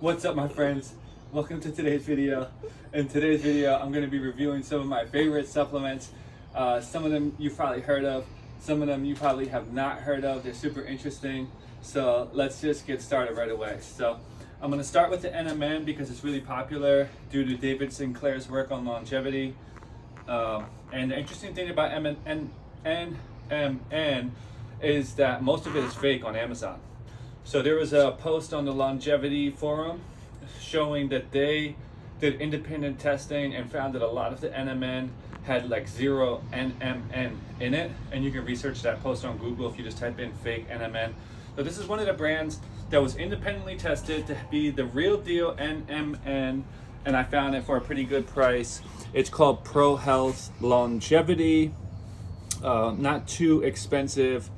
What's up, my friends? Welcome to today's video. In today's video, I'm going to be reviewing some of my favorite supplements. Some of them you've probably heard of, some of them you probably have not heard of. They're super interesting. So let's just get started right away. So I'm going to start with the NMN because it's really popular due to David Sinclair's work on longevity. And the interesting thing about NMN is that most of it is fake on Amazon. So there was a post on the longevity forum showing that they did independent testing and found that a lot of the NMN had like 0 NMN in it. And you can research that post on Google if you just type in fake NMN. So this is one of the brands that was independently tested to be the real deal NMN, and I found it for a pretty good price. It's called Pro Health Longevity. Not too expensive,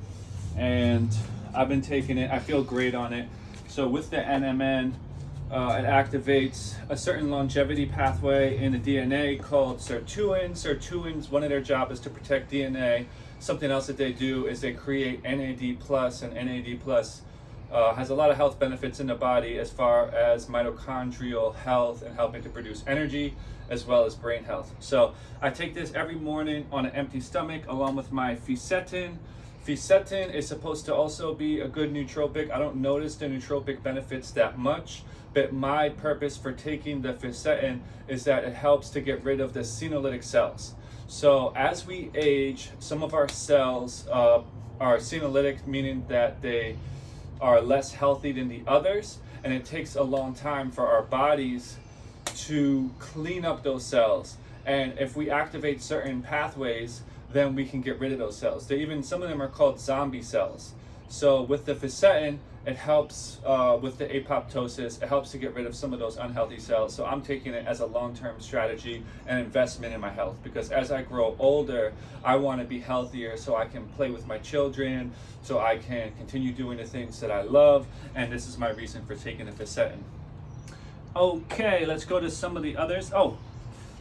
and I've been taking it. I feel great on it. So with the NMN, it activates a certain longevity pathway in the DNA called sirtuin. Sirtuins, one of their jobs is to protect DNA. Something else that they do is they create NAD+, and NAD+ has a lot of health benefits in the body as far as mitochondrial health and helping to produce energy as well as brain health. So I take this every morning on an empty stomach along with my fisetin. Fisetin is supposed to also be a good nootropic. I don't notice the nootropic benefits that much, but my purpose for taking the fisetin is that it helps to get rid of the senolytic cells. So as we age, some of our cells are senolytic, meaning that they are less healthy than the others, and it takes a long time for our bodies to clean up those cells. And if we activate certain pathways, then we can get rid of those cells. Some of them are called zombie cells. So with the fisetin, it helps with the apoptosis. It helps to get rid of some of those unhealthy cells. So I'm taking it as a long-term strategy and investment in my health, because as I grow older, I want to be healthier so I can play with my children, so I can continue doing the things that I love. And this is my reason for taking the fisetin. Okay, let's go to some of the others.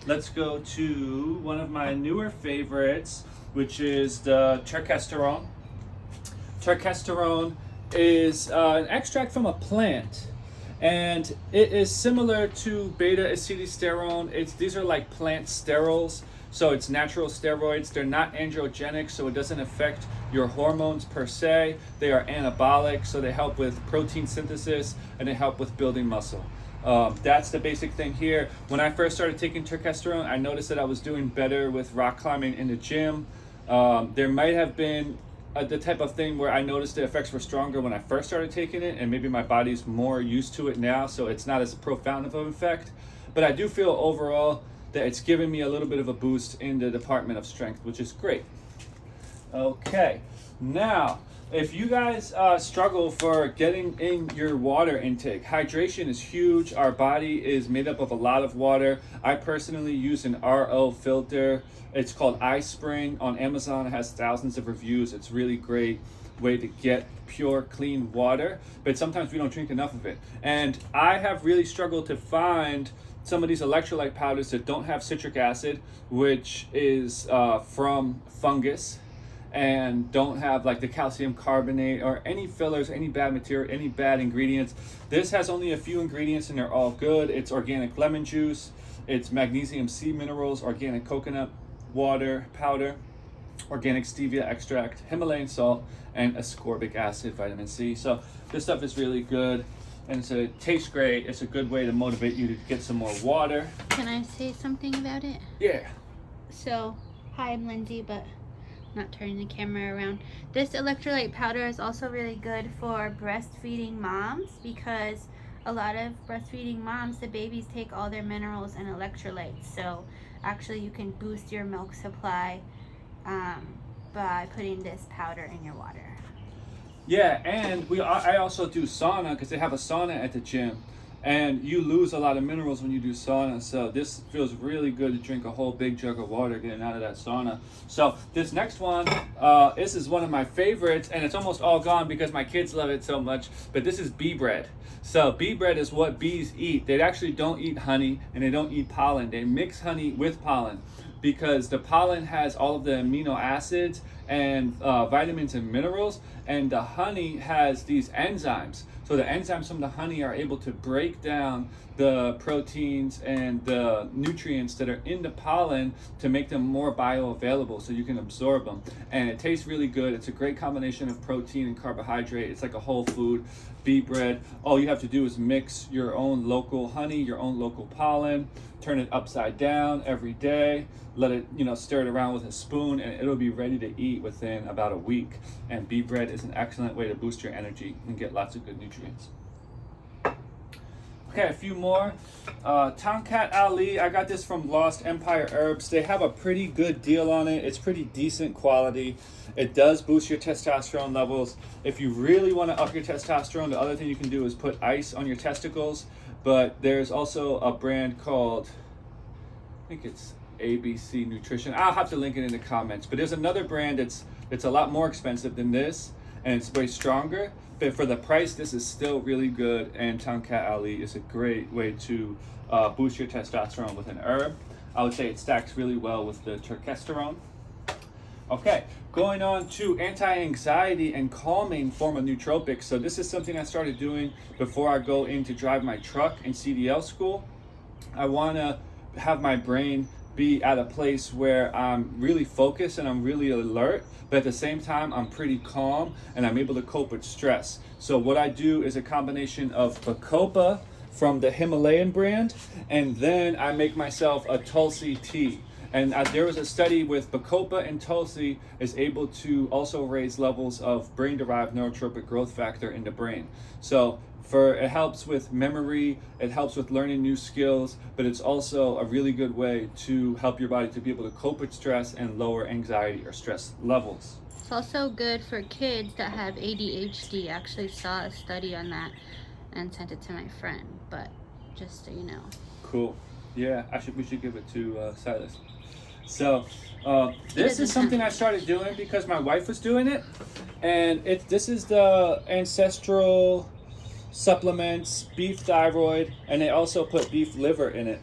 Let's go to one of my newer favorites, which is the Turkesterone. Turkesterone is an extract from a plant, and it is similar to beta-acetylsterone. These are like plant sterols, so it's natural steroids. They're not androgenic, so it doesn't affect your hormones per se. They are anabolic, so they help with protein synthesis and they help with building muscle. That's the basic thing here. When I first started taking Turkesterone, I noticed that I was doing better with rock climbing in the gym. There might have been the type of thing where I noticed the effects were stronger when I first started taking it, and maybe my body's more used to it now, so it's not as profound of an effect. But I do feel overall that it's giving me a little bit of a boost in the department of strength, which is great. Okay, now, if you guys struggle for getting in your water intake, hydration is huge. Our body is made up of a lot of water. I personally use an RO filter. It's called iSpring. On Amazon, it has thousands of reviews. It's really great way to get pure, clean water, but sometimes we don't drink enough of it. And I have really struggled to find some of these electrolyte powders that don't have citric acid, which is from fungus, and don't have like the calcium carbonate or any fillers, any bad material, any bad ingredients. This has only a few ingredients and they're all good. It's organic lemon juice, it's magnesium sea minerals, organic coconut water powder, organic stevia extract, Himalayan salt, and ascorbic acid, vitamin C. So this stuff is really good, and it tastes great. It's a good way to motivate you to get some more water. Can I say something about it? Yeah. So, hi, I'm Lindsay, but not turning the camera around. This electrolyte powder is also really good for breastfeeding moms, because a lot of breastfeeding moms, the babies take all their minerals and electrolytes. So actually you can boost your milk supply by putting this powder in your water. Yeah, and I also do sauna because they have a sauna at the gym. And you lose a lot of minerals when you do sauna, so this feels really good to drink a whole big jug of water getting out of that sauna. So this next one, this is one of my favorites, and it's almost all gone because my kids love it so much, but this is bee bread. So bee bread is what bees eat. They actually don't eat honey, and they don't eat pollen. They mix honey with pollen because the pollen has all of the amino acids and vitamins and minerals, and the honey has these enzymes So the enzymes from the honey are able to break down the proteins and the nutrients that are in the pollen to make them more bioavailable so you can absorb them. And it tastes really good. It's a great combination of protein and carbohydrate. It's like a whole food, beet bread. All you have to do is mix your own local honey, your own local pollen, turn it upside down every day, let it, stir it around with a spoon, and it'll be ready to eat within about a week. And beet bread is an excellent way to boost your energy and get lots of good nutrients. Okay, a few more. Tomcat Ali, I got this from Lost Empire Herbs. They have a pretty good deal on it. It's pretty decent quality. It does boost your testosterone levels. If you really want to up your testosterone, the other thing you can do is put ice on your testicles. But there's also a brand called, I think it's ABC Nutrition. I'll have to link it in the comments. But there's another brand that's a lot more expensive than this, and it's way stronger. But for the price, this is still really good, and Tomcat Ali is a great way to boost your testosterone with an herb. I would say it stacks really well with the Turkesterone. Okay, going on to anti-anxiety and calming form of nootropics. So this is something I started doing before I go in to drive my truck in CDL school. I want to have my brain be at a place where I'm really focused and I'm really alert, but at the same time I'm pretty calm and I'm able to cope with stress. So what I do is a combination of Bacopa from the Himalayan brand, and then I make myself a Tulsi tea. And there was a study with Bacopa and Tulsi is able to also raise levels of brain-derived neurotropic growth factor in the brain. So it helps with memory, it helps with learning new skills, but it's also a really good way to help your body to be able to cope with stress and lower anxiety or stress levels. It's also good for kids that have ADHD. I actually saw a study on that and sent it to my friend, but just so you know. Cool. Yeah, we should give it to Silas. So this is something I started doing because my wife was doing it, and this is the Ancestral Supplements Beef Thyroid, and they also put beef liver in it.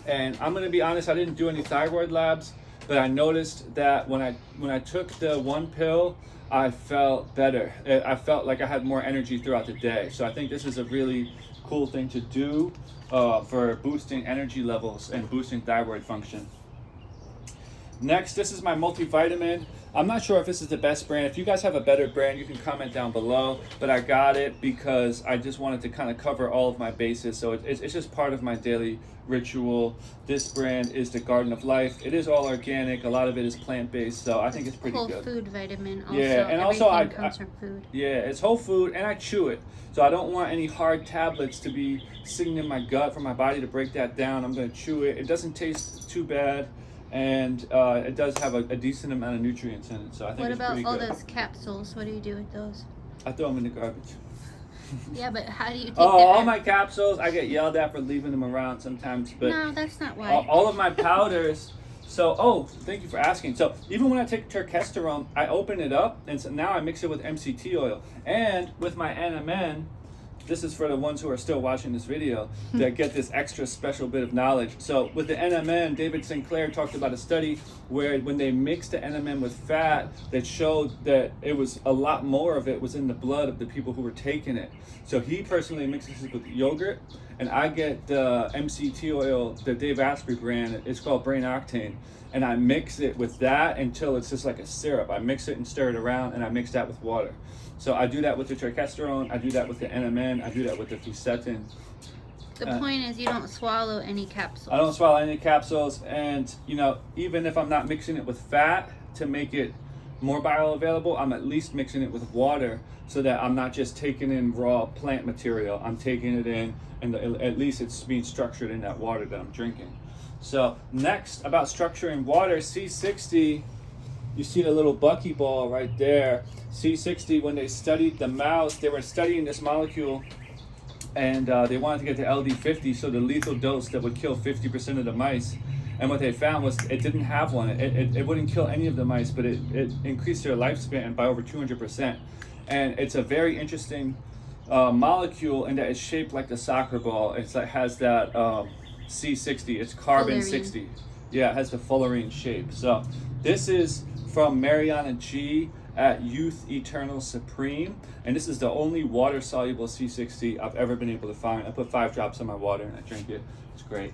And I'm gonna be honest, I didn't do any thyroid labs, but I noticed that when I took the one pill, I felt better. I felt like I had more energy throughout the day. So I think this is a really cool thing to do for boosting energy levels and boosting thyroid function. Next, this is my multivitamin. I'm not sure if this is the best brand. If you guys have a better brand, you can comment down below. But I got it because I just wanted to kind of cover all of my bases. So it's just part of my daily ritual. This brand is the Garden of Life. It is all organic. A lot of it is plant-based. So I think it's pretty good. Whole food vitamin. Also, yeah, and also comes from food. Yeah, it's whole food, and I chew it. So I don't want any hard tablets to be sitting in my gut for my body to break that down. I'm going to chew it. It doesn't taste too bad. And it does have a decent amount of nutrients in it, so I think it's pretty good. What about all those capsules? What do you do with those? I throw them in the garbage. Yeah, but how do you take all my capsules, I get yelled at for leaving them around sometimes. But no, that's not why. All of my powders. So, thank you for asking. So, even when I take Turkesterone, I open it up, and so now I mix it with MCT oil. And with my NMN, this is for the ones who are still watching this video that get this extra special bit of knowledge. So with the NMN, David Sinclair talked about a study where when they mixed the NMN with fat, that showed that it was a lot more of it was in the blood of the people who were taking it. So he personally mixes it with yogurt, and I get the MCT oil, the Dave Asprey brand. It's called Brain Octane. And I mix it with that until it's just like a syrup. I mix it and stir it around, and I mix that with water. So I do that with the Turkesterone, I do that with the NMN, I do that with the Fusetin. The point is you don't swallow any capsules. I don't swallow any capsules, and even if I'm not mixing it with fat to make it more bioavailable, I'm at least mixing it with water so that I'm not just taking in raw plant material. I'm taking it in, and at least it's being structured in that water that I'm drinking. So next, about structuring water, C60, you see the little buckyball right there. C60, when they studied the mouse, they were studying this molecule, and they wanted to get to LD50, so the lethal dose that would kill 50% of the mice. And what they found was it didn't have one. It wouldn't kill any of the mice, but it increased their lifespan by over 200%. And it's a very interesting molecule in that it's shaped like the soccer ball. It has that C60. It's carbon fullerene. 60. Yeah, it has the fullerene shape. So this is from Mariana G, at Youth Eternal Supreme, and this is the only water soluble C60 I've ever been able to find. I put 5 drops in my water and I drink it. It's great.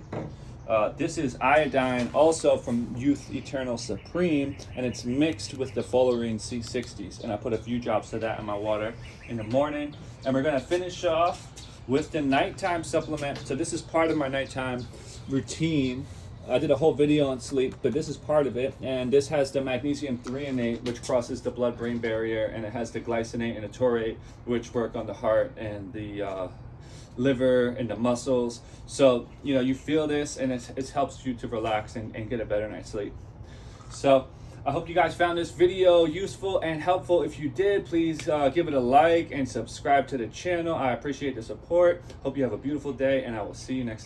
This is iodine, also from Youth Eternal Supreme, and it's mixed with the fullerene C60s, and I put a few drops of that in my water in the morning. And we're going to finish off with the nighttime supplement. So this is part of my nighttime routine. I did a whole video on sleep, but this is part of it, and this has the magnesium threonate, which crosses the blood-brain barrier, and it has the glycinate and the taurate, which work on the heart and the liver and the muscles. So you know, you feel this, and it helps you to relax and get a better night's sleep. So I hope you guys found this video useful and helpful. If you did, please give it a like and subscribe to the channel. I appreciate the support. Hope you have a beautiful day, and I will see you next time.